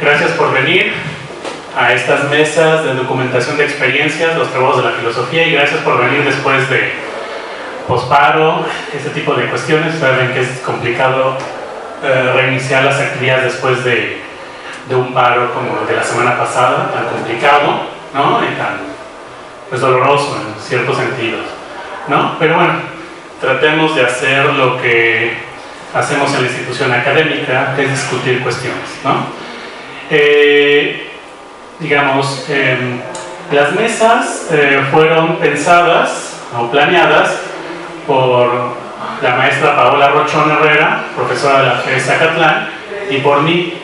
Gracias por venir a estas mesas de documentación de experiencias, los trabajos de la filosofía, y gracias por venir después de posparo, este tipo de cuestiones. Saben que es complicado reiniciar las actividades después de un paro como el de la semana pasada, tan complicado, ¿no? Y tan pues, doloroso en ciertos sentidos, ¿no? Pero bueno, tratemos de hacer lo que hacemos en la institución académica, que es discutir cuestiones, ¿no? Las mesas fueron pensadas o planeadas por la maestra Paola Rochón Herrera, profesora de la FES Zacatlán, y por mí,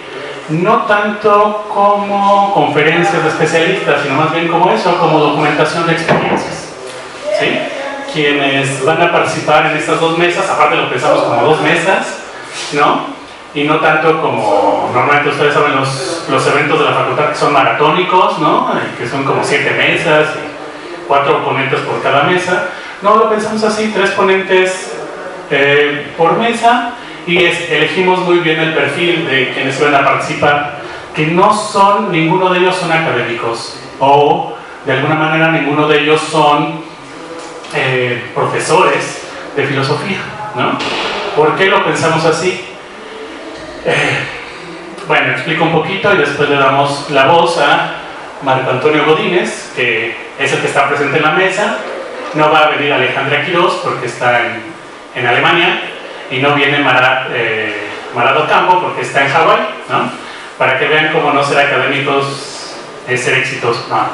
no tanto como conferencias de especialistas, sino más bien como eso, como documentación de experiencias, ¿sí? Quienes van a participar en estas dos mesas, aparte lo pensamos como dos mesas, ¿no? Y no tanto como normalmente ustedes saben los eventos de la facultad que son maratónicos, ¿no? Que son como 7 mesas y 4 ponentes por cada mesa. No, lo pensamos así, 3 ponentes por mesa, y elegimos muy bien el perfil de quienes van a participar, que no son, ninguno de ellos son académicos, o de alguna manera ninguno de ellos son profesores de filosofía, ¿no? ¿Por qué lo pensamos así? Bueno, explico un poquito y después le damos la voz a Marco Antonio Godínez, que es el que está presente en la mesa. No va a venir Alejandra Quirós porque está en Alemania, y no viene Marado Campo porque está en Hawái, ¿no? Para que vean cómo no ser académicos es ser exitosos, no.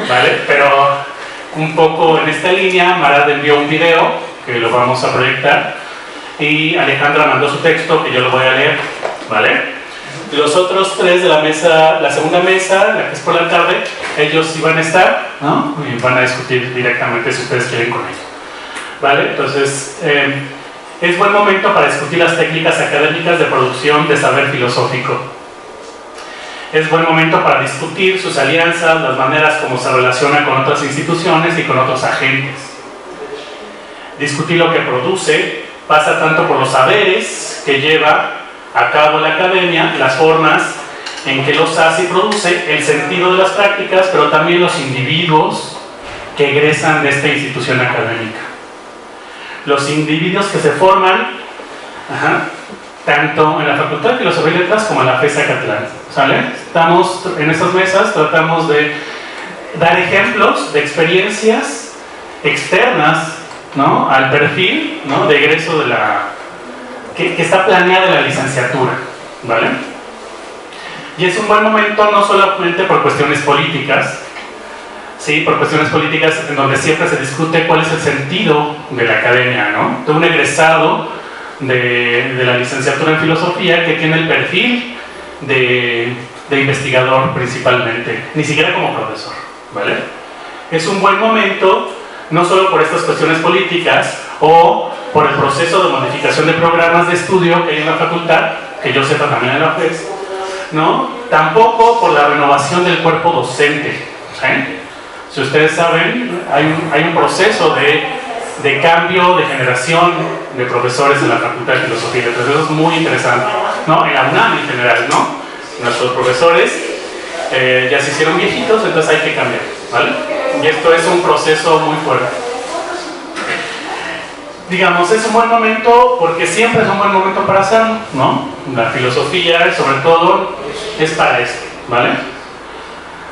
¿Vale? Pero un poco en esta línea, Marad envió un video que lo vamos a proyectar, y Alejandra mandó su texto que yo lo voy a leer, ¿vale? Los otros 3 de la mesa, la segunda mesa, la que es por la tarde, ellos sí van a estar, ¿no? Y van a discutir directamente si ustedes quieren con ellos, ¿vale? Entonces, es buen momento para discutir las técnicas académicas de producción de saber filosófico. Es buen momento para discutir sus alianzas, las maneras como se relaciona con otras instituciones y con otros agentes. Discutir lo que produce pasa tanto por los saberes que lleva a cabo la academia, las formas en que los hace y produce, el sentido de las prácticas, pero también los individuos que egresan de esta institución académica. Los individuos que se forman, tanto en la Facultad de Filosofía y Letras como en la FES Zacatlán, ¿sale? Estamos en estas mesas, tratamos de dar ejemplos de experiencias externas, ¿no? Al perfil, ¿no? De egreso de que está planeada en la licenciatura, ¿vale? Y es un buen momento no solamente por cuestiones políticas, sí, por cuestiones políticas en donde siempre se discute cuál es el sentido de la academia, ¿no? De un egresado de la licenciatura en filosofía que tiene el perfil de investigador principalmente, ni siquiera como profesor, ¿vale? Es un buen momento no solo por estas cuestiones políticas o por el proceso de modificación de programas de estudio que hay en la facultad, que yo sepa también en la FES, ¿no? Tampoco por la renovación del cuerpo docente, ¿sí? Si ustedes saben, hay un proceso de cambio, de generación de profesores en la Facultad de Filosofía. Entonces eso es muy interesante, ¿no? En la UNAM en general, ¿no? Nuestros profesores ya se hicieron viejitos, entonces hay que cambiar, ¿vale? Y esto es un proceso muy fuerte. Digamos, es un buen momento porque siempre es un buen momento para hacerlo, ¿no? La filosofía, sobre todo, es para esto, ¿vale?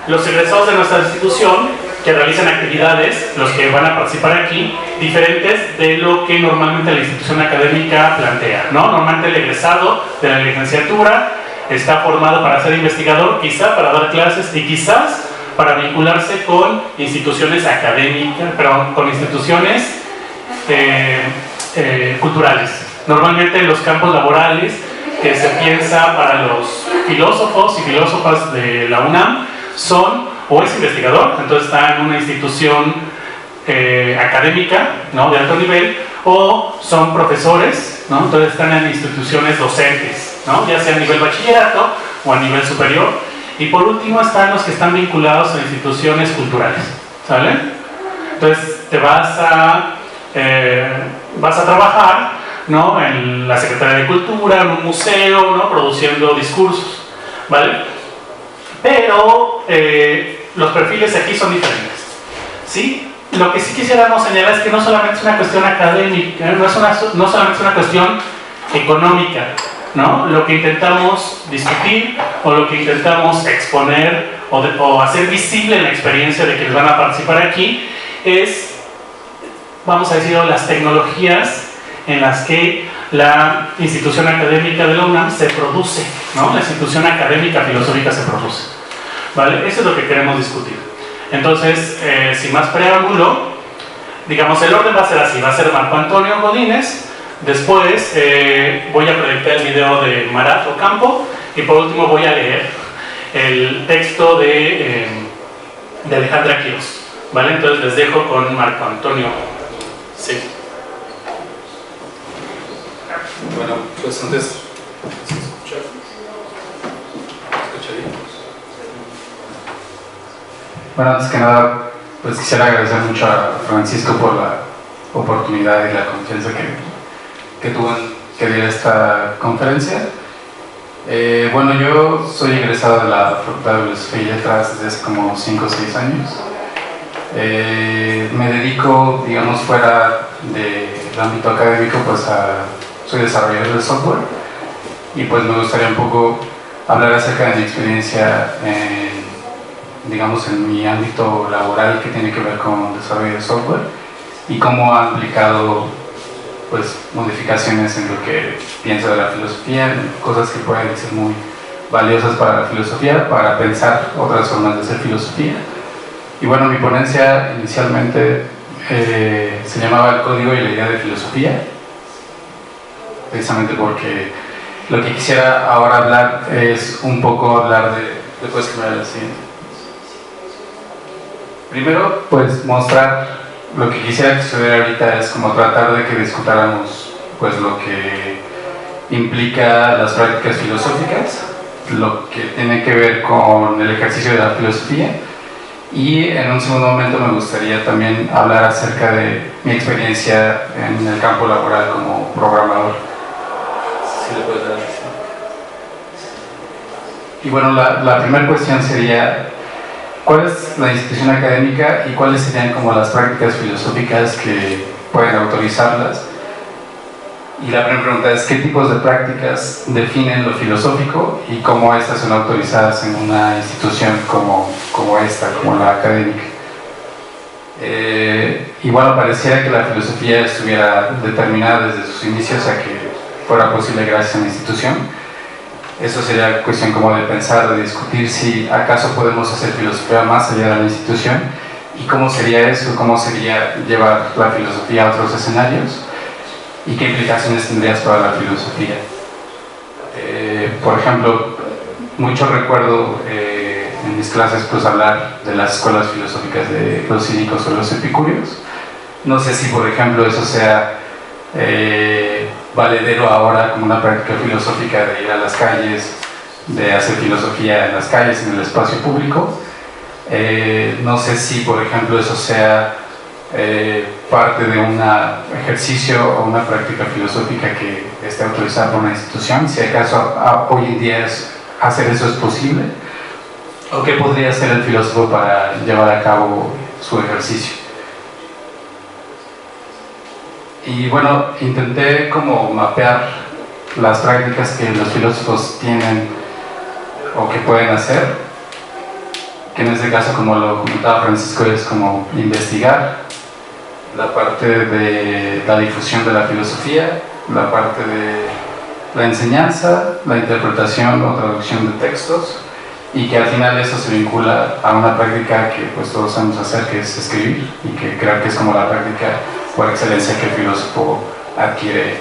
Los egresados de nuestra institución que realizan actividades, los que van a participar aquí, diferentes de lo que normalmente la institución académica plantea, ¿no? Normalmente el egresado de la licenciatura está formado para ser investigador, quizá para dar clases y quizás para vincularse con instituciones académicas, pero con instituciones culturales. Normalmente en los campos laborales que se piensa para los filósofos y filósofas de la UNAM son, o es investigador, entonces está en una institución académica, ¿no? De alto nivel, o son profesores, ¿no? Entonces están en instituciones docentes, ¿no? Ya sea a nivel bachillerato o a nivel superior. Y por último están los que están vinculados a instituciones culturales, ¿sale? Entonces te vas a trabajar ¿no? En la Secretaría de Cultura, en un museo, ¿no? Produciendo discursos, ¿vale? Pero los perfiles aquí son diferentes, ¿sí? Lo que sí quisiéramos señalar es que no solamente es una cuestión académica, no solamente es una cuestión económica, ¿no? Lo que intentamos discutir o lo que intentamos exponer o hacer visible en la experiencia de quienes van a participar aquí es, vamos a decirlo, las tecnologías en las que la institución académica de la UNAM se produce, ¿no? La institución académica filosófica se produce, ¿vale? Eso es lo que queremos discutir. Entonces, sin más preámbulo, digamos, el orden va a ser así, va a ser Marco Antonio Godínez, después voy a proyectar el video de Marat Ocampo y por último voy a leer el texto de Alejandra Quirós, ¿vale? Entonces les dejo con Marco Antonio. Sí. Bueno, pues antes ¿se escucha bien? Bueno, antes que nada, pues quisiera agradecer mucho a Francisco por la oportunidad y la confianza que tuvo en que diera esta conferencia. Bueno, yo soy egresado de la Facultad de Filosofía y Letras desde hace como 5 o 6 años. Me dedico, digamos, fuera del ámbito académico, pues soy desarrollador de software y pues me gustaría un poco hablar acerca de mi experiencia digamos, en mi ámbito laboral que tiene que ver con desarrollo de software y cómo ha implicado pues modificaciones en lo que pienso de la filosofía, cosas que pueden ser muy valiosas para la filosofía, para pensar otras formas de hacer filosofía. Y bueno, mi ponencia inicialmente se llamaba El Código y la Idea de Filosofía, precisamente porque lo que quisiera ahora hablar es un poco hablar después que me vaya la siguiente. Primero, pues mostrar lo que quisiera que sucediera ahorita es como tratar de que discutáramos pues lo que implica las prácticas filosóficas, lo que tiene que ver con el ejercicio de la filosofía, y en un segundo momento me gustaría también hablar acerca de mi experiencia en el campo laboral como programador. ¿Sí le puedes dar? Y bueno, la primera cuestión sería ¿cuál es la institución académica y cuáles serían como las prácticas filosóficas que pueden autorizarlas? Y la primera pregunta es ¿qué tipos de prácticas definen lo filosófico y cómo estas son autorizadas en una institución como esta, como la académica? Y bueno, pareciera que la filosofía estuviera determinada desde sus inicios a que fuera posible gracias a una institución. Eso sería cuestión como de pensar, de discutir si acaso podemos hacer filosofía más allá de la institución y cómo sería eso, cómo sería llevar la filosofía a otros escenarios y qué implicaciones tendrías para la filosofía. Por ejemplo, mucho recuerdo en mis clases pues hablar de las escuelas filosóficas de los cínicos o los epicúreos. No sé si por ejemplo eso sea valedero ahora como una práctica filosófica de ir a las calles, de hacer filosofía en las calles, en el espacio público. No sé si, por ejemplo, eso sea parte de un ejercicio o una práctica filosófica que esté autorizada por una institución, si acaso hoy en día hacer eso es posible, o qué podría hacer el filósofo para llevar a cabo su ejercicio. Y bueno, intenté como mapear las prácticas que los filósofos tienen o que pueden hacer, que en este caso, como lo comentaba Francisco, es como investigar la parte de la difusión de la filosofía, la parte de la enseñanza, la interpretación o traducción de textos, y que al final eso se vincula a una práctica que pues todos sabemos hacer, que es escribir, y que creo que es como la práctica por excelencia que el filósofo adquiere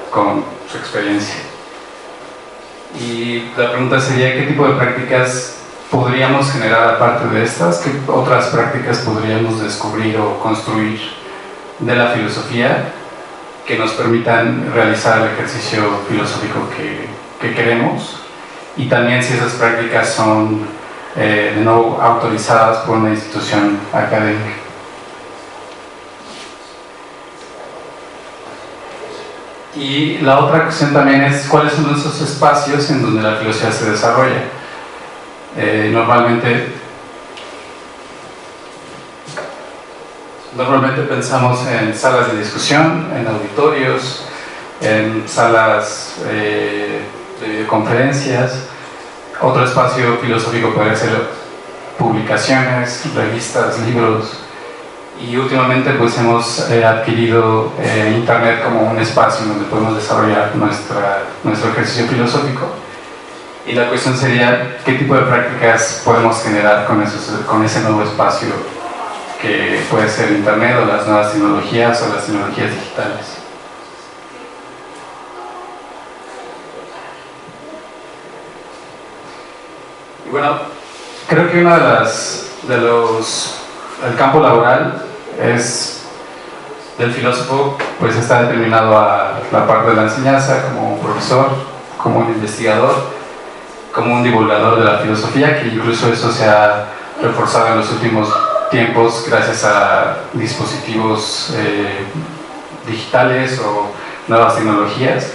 con su experiencia. Y la pregunta sería, ¿qué tipo de prácticas podríamos generar aparte de estas? ¿Qué otras prácticas podríamos descubrir o construir de la filosofía que nos permitan realizar el ejercicio filosófico que queremos? Y también si esas prácticas son de nuevo autorizadas por una institución académica. Y la otra cuestión también es cuáles son esos espacios en donde la filosofía se desarrolla. Normalmente pensamos en salas de discusión, en auditorios, en salas de videoconferencias. Otro espacio filosófico podría ser publicaciones, revistas, libros. Y últimamente pues hemos adquirido Internet como un espacio donde podemos desarrollar nuestro ejercicio filosófico. Y la cuestión sería qué tipo de prácticas podemos generar con ese nuevo espacio que puede ser Internet o las nuevas tecnologías o las tecnologías digitales. Y bueno, creo que uno el campo laboral del filósofo pues está determinado a la parte de la enseñanza como un profesor, como un investigador, como un divulgador de la filosofía, que incluso eso se ha reforzado en los últimos tiempos gracias a dispositivos digitales o nuevas tecnologías.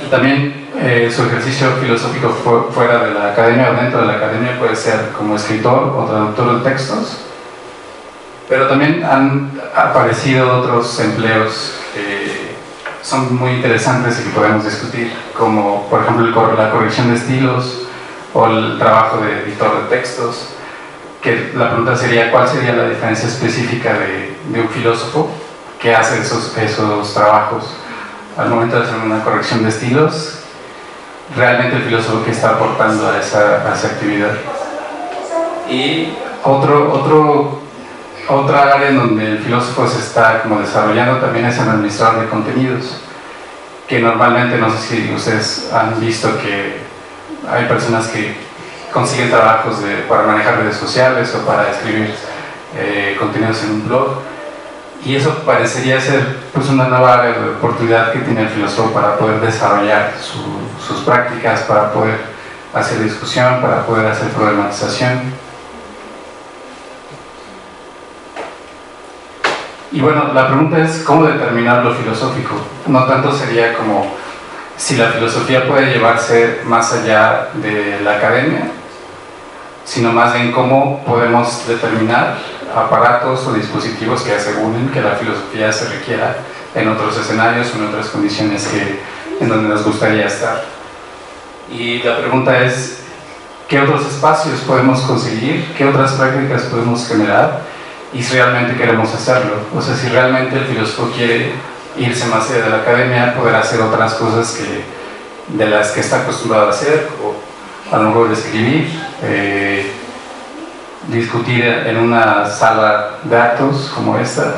Y también su ejercicio filosófico fuera de la academia o dentro de la academia puede ser como escritor o traductor de textos, pero también han aparecido otros empleos que son muy interesantes y que podemos discutir, como por ejemplo la corrección de estilos o el trabajo de editor de textos, que la pregunta sería ¿cuál sería la diferencia específica de un filósofo que hace esos trabajos al momento de hacer una corrección de estilos? Realmente el filósofo que está aportando a esa actividad. Y otra área en donde el filósofo se está como desarrollando también es el administrador de contenidos, que normalmente, no sé si ustedes han visto que hay personas que consiguen trabajos para manejar redes sociales o para escribir contenidos en un blog, y eso parecería ser pues una nueva área de oportunidad que tiene el filósofo para poder desarrollar sus prácticas, para poder hacer discusión, para poder hacer problematización. Y bueno, la pregunta es ¿cómo determinar lo filosófico? No tanto sería como si la filosofía puede llevarse más allá de la academia, sino más bien cómo podemos determinar aparatos o dispositivos que aseguren que la filosofía se requiera en otros escenarios o en otras condiciones en donde nos gustaría estar. Y la pregunta es ¿qué otros espacios podemos conseguir? ¿Qué otras prácticas podemos generar? Y si realmente queremos hacerlo, o sea, si realmente el filósofo quiere irse más allá de la academia, poder hacer otras cosas de las que está acostumbrado a hacer, o a lo mejor escribir, discutir en una sala de actos como esta.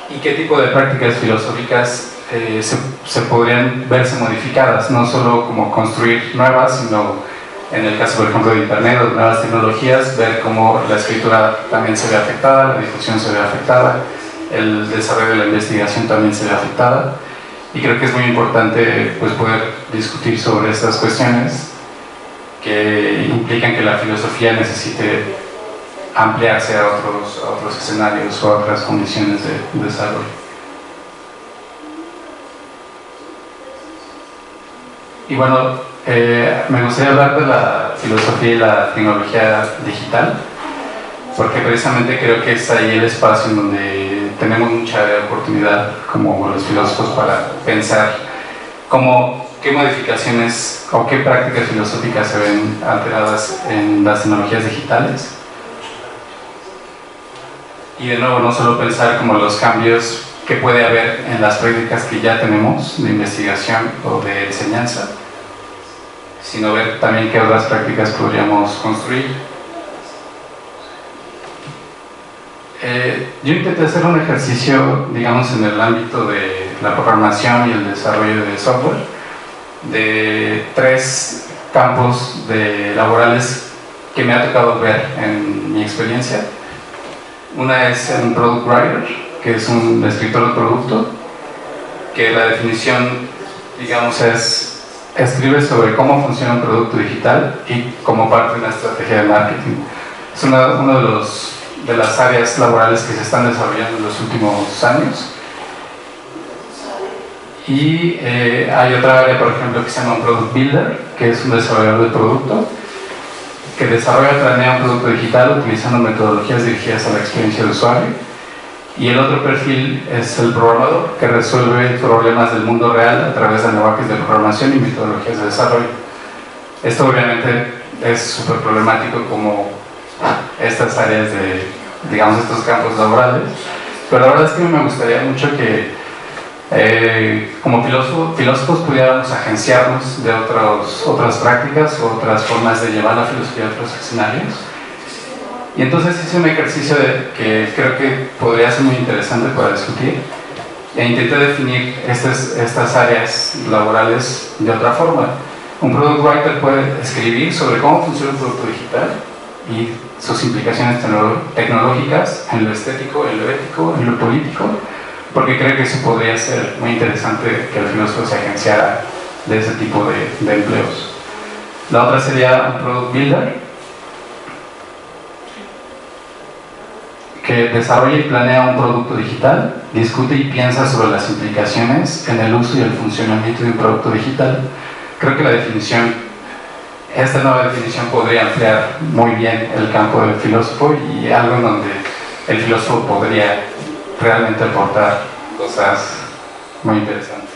¿Y qué tipo de prácticas filosóficas se podrían verse modificadas? No solo como construir nuevas, sino en el caso, por ejemplo, de Internet o de nuevas tecnologías, ver cómo la escritura también se ve afectada, la difusión se ve afectada, el desarrollo de la investigación también se ve afectada. Y creo que es muy importante pues, poder discutir sobre estas cuestiones que implican que la filosofía necesite ampliarse a otros escenarios o a otras condiciones de desarrollo. Y bueno, me gustaría hablar de la filosofía y la tecnología digital, porque precisamente creo que es ahí el espacio en donde tenemos mucha oportunidad como los filósofos para pensar qué modificaciones o qué prácticas filosóficas se ven alteradas en las tecnologías digitales. Y de nuevo, no solo pensar como los cambios que puede haber en las prácticas que ya tenemos de investigación o de enseñanza, sino ver también qué otras prácticas podríamos construir. Yo intenté hacer un ejercicio, digamos, en el ámbito de la programación y el desarrollo de software, de 3 campos laborales que me ha tocado ver en mi experiencia. Una es un product writer, que es un escritor de producto, que la definición, digamos, escribe sobre cómo funciona un producto digital y como parte de una estrategia de marketing. Es uno de los de las áreas laborales que se están desarrollando en los últimos años. Y hay otra área, por ejemplo, que se llama un Product Builder, que es un desarrollador de producto, que desarrolla y planea un producto digital utilizando metodologías dirigidas a la experiencia del usuario. Y el otro perfil es el programador, que resuelve problemas del mundo real a través de lenguajes de programación y metodologías de desarrollo. Esto obviamente es súper problemático como estas áreas de, digamos, estos campos laborales, pero la verdad es que me gustaría mucho que como filósofos pudiéramos agenciarnos de otras prácticas o otras formas de llevar la filosofía a otros escenarios. Y entonces hice un ejercicio que creo que podría ser muy interesante para discutir e intenté definir estas áreas laborales de otra forma. Un product writer puede escribir sobre cómo funciona un producto digital y sus implicaciones tecnológicas en lo estético, en lo ético, en lo político, porque creo que eso podría ser muy interesante que el filósofo se agenciara de ese tipo de empleos. La otra sería un product builder, que desarrolla y planea un producto digital, discute y piensa sobre las implicaciones en el uso y el funcionamiento de un producto digital. Creo que esta nueva definición podría ampliar muy bien el campo del filósofo y algo en donde el filósofo podría realmente aportar cosas muy interesantes.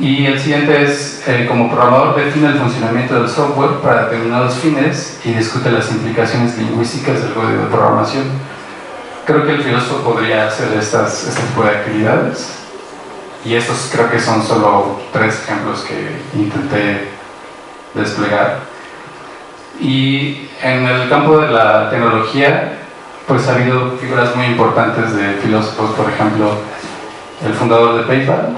Y el siguiente es, como programador define el funcionamiento del software para determinados fines y discute las implicaciones lingüísticas del código de programación. Creo que el filósofo podría hacer este tipo de actividades, y estos creo que son solo 3 ejemplos que intenté desplegar. Y en el campo de la tecnología, pues ha habido figuras muy importantes de filósofos. Por ejemplo, el fundador de PayPal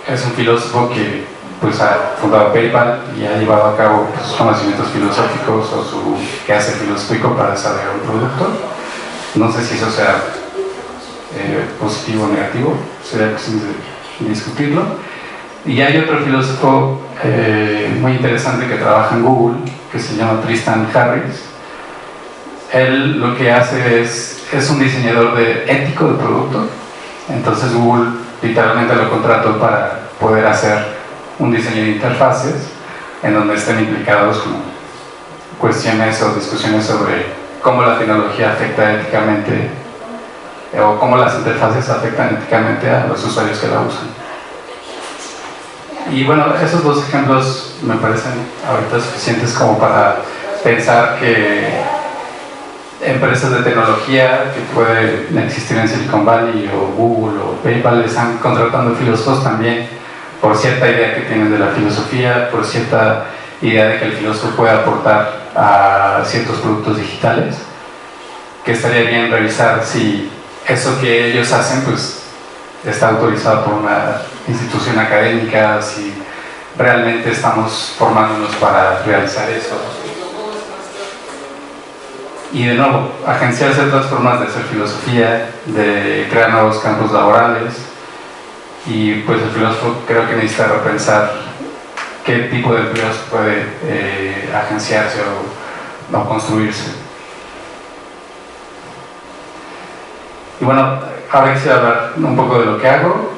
es un filósofo que pues ha fundado PayPal y ha llevado a cabo sus conocimientos filosóficos o su quehacer filosófico para desarrollar un producto. No sé si eso sea positivo o negativo, sería cuestión de discutirlo. Y hay otro filósofo muy interesante que trabaja en Google, que se llama Tristan Harris. Él lo que hace es un diseñador ético de producto. Entonces Google literalmente lo contrató para poder hacer un diseño de interfaces en donde estén implicados como cuestiones o discusiones sobre cómo la tecnología afecta éticamente o cómo las interfaces afectan éticamente a los usuarios que la usan. Y bueno, esos 2 ejemplos me parecen ahorita suficientes como para pensar que empresas de tecnología que pueden existir en Silicon Valley o Google o PayPal están contratando filósofos también por cierta idea que tienen de la filosofía, por cierta idea de que el filósofo puede aportar a ciertos productos digitales, que estaría bien revisar si eso que ellos hacen pues está autorizado por una institución académica, si realmente estamos formándonos para realizar eso. Y de nuevo, agenciarse otras formas de hacer filosofía, de crear nuevos campos laborales, y pues el filósofo creo que necesita repensar qué tipo de empleos puede agenciarse o construirse. Y bueno, ahora quisiera hablar un poco de lo que hago,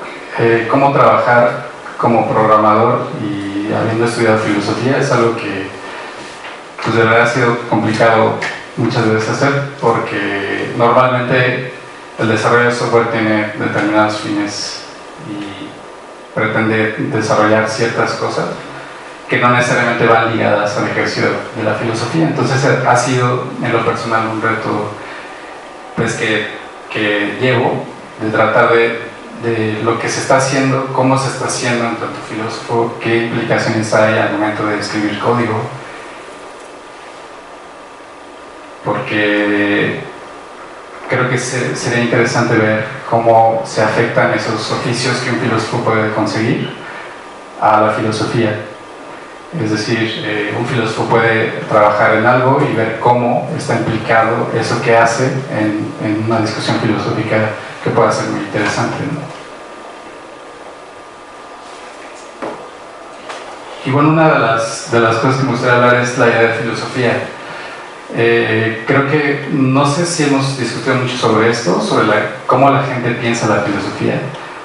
cómo trabajar como programador, y habiendo estudiado filosofía es algo que pues de verdad ha sido complicado muchas veces hacer, porque normalmente el desarrollo de software tiene determinados fines y pretende desarrollar ciertas cosas que no necesariamente van ligadas al ejercicio de la filosofía. Entonces ha sido en lo personal un reto pues que llevo de tratar de lo que se está haciendo, cómo se está haciendo en tanto filósofo, qué implicaciones hay al momento de escribir código, porque creo que sería interesante ver cómo se afectan esos oficios que un filósofo puede conseguir a la filosofía. Es decir, un filósofo puede trabajar en algo y ver cómo está implicado eso que hace en una discusión filosófica que pueda ser muy interesante, ¿no? Y bueno, una de las cosas que me gustaría hablar es la idea de filosofía. Creo que, no sé si hemos discutido mucho sobre esto, sobre cómo la gente piensa la filosofía.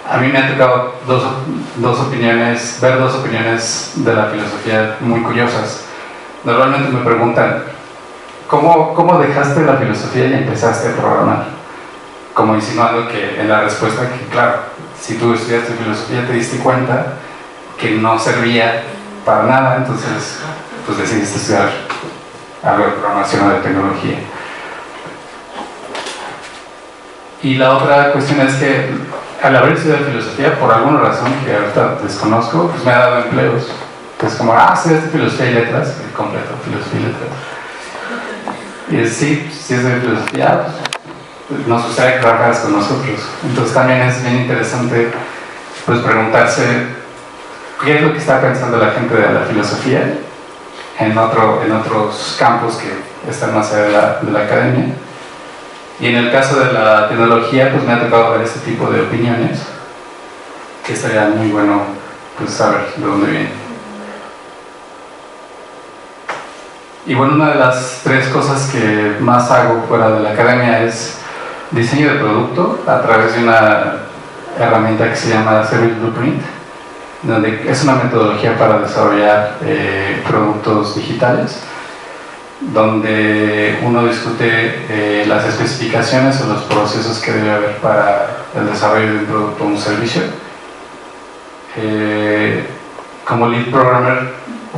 A mí me ha tocado dos opiniones, ver dos opiniones de la filosofía muy curiosas. Normalmente me preguntan, ¿cómo dejaste la filosofía y empezaste a programar? Como insinuando que en la respuesta que, claro, si tú estudiaste filosofía te diste cuenta que no servía para nada, entonces pues decidiste estudiar algo de programación o de tecnología. Y la otra cuestión es que al haber estudiado filosofía, por alguna razón que ahorita desconozco, pues me ha dado empleos. Es como, estudiaste filosofía y letras, y completo, filosofía y letras. Y es, sí es de filosofía, pues, nos gustaría que trabajaras con nosotros. Entonces también es bien interesante pues preguntarse qué es lo que está pensando la gente de la filosofía en otros campos que están más allá de la academia. Y en el caso de la tecnología, pues me ha tocado ver este tipo de opiniones, que estaría muy bueno pues saber de dónde vienen. Y bueno, una de las tres cosas que más hago fuera de la academia es diseño de producto a través de una herramienta que se llama Service Blueprint, donde es una metodología para desarrollar productos digitales, donde uno discute las especificaciones o los procesos que debe haber para el desarrollo de un producto o un servicio. Como lead programmer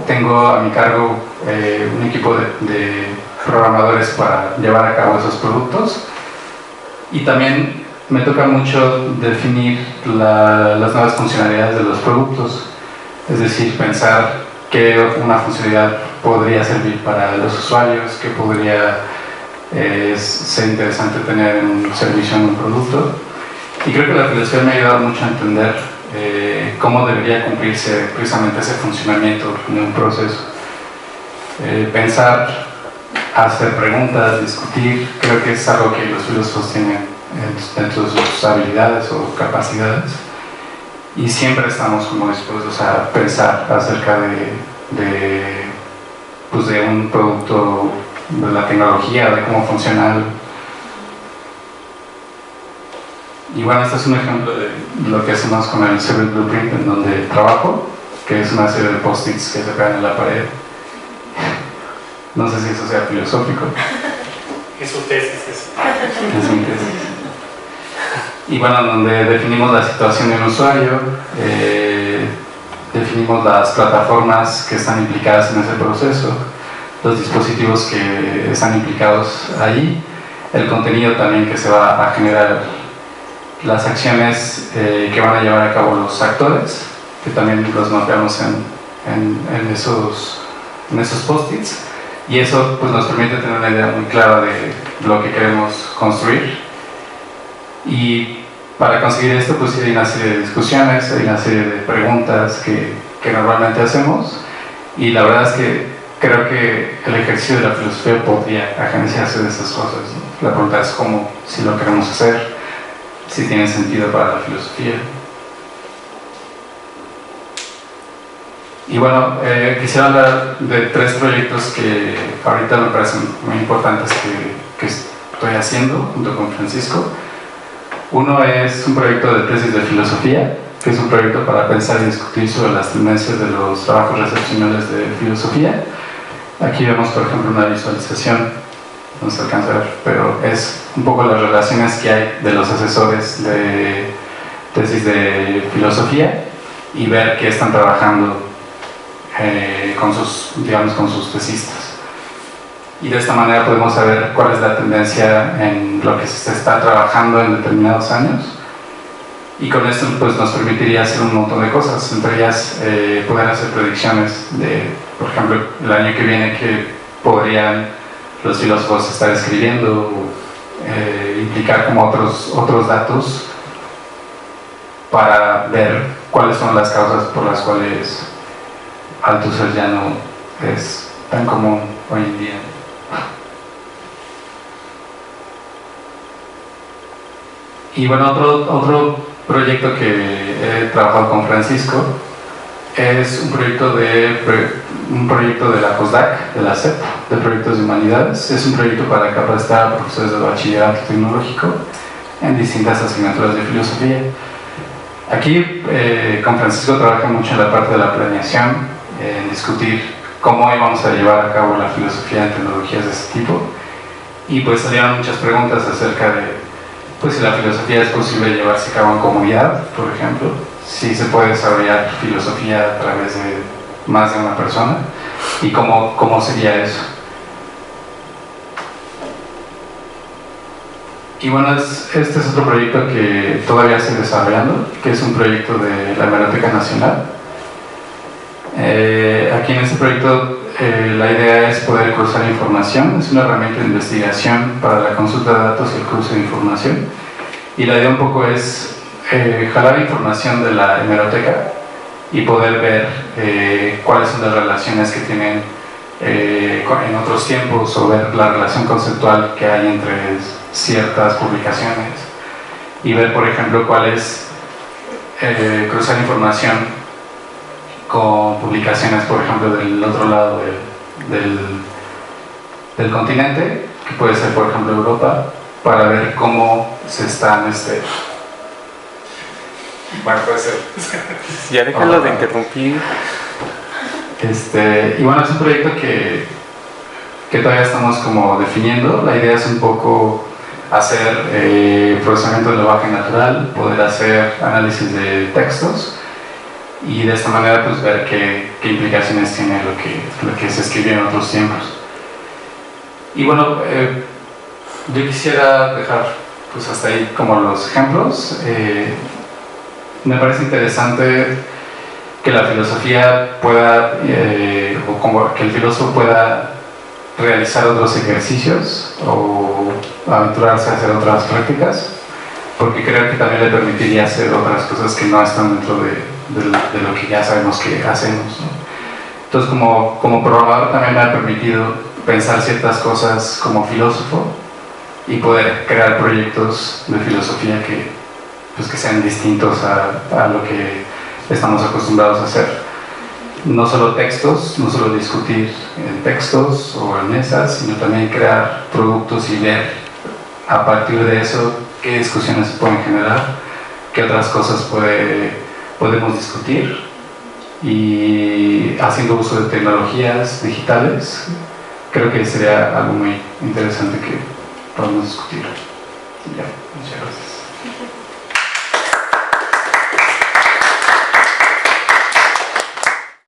tengo a mi cargo un equipo de programadores para llevar a cabo esos productos, y también me toca mucho definir las nuevas funcionalidades de los productos, es decir, pensar qué una funcionalidad podría servir para los usuarios, qué podría ser interesante tener en un servicio, en un producto. Y creo que la filosofía me ha ayudado mucho a entender cómo debería cumplirse precisamente ese funcionamiento de un proceso. Pensar, hacer preguntas, discutir, creo que es algo que los filósofos tienen dentro de sus habilidades o capacidades, y siempre estamos como dispuestos a pensar acerca de un producto, de la tecnología, de cómo funciona algo. Y bueno, este es un ejemplo de lo que hacemos con el Service Blueprint, en donde trabajo, que es una serie de post-its que se pegan en la pared. No sé si eso sea filosófico. Es su tesis. Es mi tesis. Y bueno, donde definimos la situación del usuario, definimos las plataformas que están implicadas en ese proceso, los dispositivos que están implicados ahí, el contenido también que se va a generar, las acciones que van a llevar a cabo los actores, que también los mapeamos en esos post-its, y eso pues nos permite tener una idea muy clara de lo que queremos construir. Y para conseguir esto pues hay una serie de discusiones, hay una serie de preguntas que normalmente hacemos, y la verdad es que creo que el ejercicio de la filosofía podría agenciarse de esas cosas, ¿no? La pregunta es cómo, si lo queremos hacer, si tiene sentido para la filosofía. Y bueno, quisiera hablar de tres proyectos que ahorita me parecen muy importantes que estoy haciendo junto con Francisco. Uno es un proyecto de tesis de filosofía, que es un proyecto para pensar y discutir sobre las tendencias de los trabajos recepcionales de filosofía. Aquí vemos, por ejemplo, una visualización, no se alcanza a ver, pero es un poco las relaciones que hay de los asesores de tesis de filosofía, y ver qué están trabajando con sus tesistas. Y de esta manera podemos saber cuál es la tendencia en lo que se está trabajando en determinados años, y con esto pues nos permitiría hacer un montón de cosas, entre ellas poder hacer predicciones de, por ejemplo, el año que viene, que podrían los filósofos estar escribiendo, implicar como otros datos para ver cuáles son las causas por las cuales Althusser ya no es tan común hoy en día. Y bueno, otro proyecto que he trabajado con Francisco Es un proyecto de la COSDAC, de la SEP, de Proyectos de Humanidades. Es un proyecto para capacitar a profesores de bachillerato tecnológico en distintas asignaturas de filosofía. Aquí con Francisco trabaja mucho en la parte de la planeación, en discutir cómo íbamos a llevar a cabo la filosofía en tecnologías de este tipo, y pues salieron muchas preguntas acerca de pues si la filosofía es posible llevarse a cabo en comunidad, por ejemplo, si se puede desarrollar filosofía a través de más de una persona y cómo sería eso. Y bueno, este es otro proyecto que todavía estoy desarrollando, que es un proyecto de la Hemeroteca Nacional. Aquí en este proyecto la idea es poder cruzar información. Es una herramienta de investigación para la consulta de datos y el cruce de información, y la idea un poco es jalar información de la hemeroteca y poder ver cuáles son las relaciones que tienen en otros tiempos, o ver la relación conceptual que hay entre ciertas publicaciones, y ver, por ejemplo, cuál es cruzar información con publicaciones, por ejemplo, del otro lado del continente, que puede ser, por ejemplo, Europa, para ver cómo se están bueno, puede ser. Ya déjalo de interrumpir. Y bueno, es un proyecto que todavía estamos como definiendo. La idea es un poco hacer procesamiento de lenguaje natural, poder hacer análisis de textos, y de esta manera pues ver qué implicaciones tiene lo que se escribió en otros tiempos. Y bueno, yo quisiera dejar pues hasta ahí como los ejemplos. Me parece interesante que la filosofía pueda, o como que el filósofo pueda realizar otros ejercicios o aventurarse a hacer otras prácticas, porque creo que también le permitiría hacer otras cosas que no están dentro de lo que ya sabemos que hacemos, ¿no? Entonces, como programador también me ha permitido pensar ciertas cosas como filósofo y poder crear proyectos de filosofía que sean distintos a lo que estamos acostumbrados a hacer. No solo textos, no solo discutir en textos o en mesas, sino también crear productos y ver a partir de eso qué discusiones se pueden generar, qué otras cosas podemos discutir, y haciendo uso de tecnologías digitales. Creo que sería algo muy interesante que podemos discutir. Ya, muchas gracias.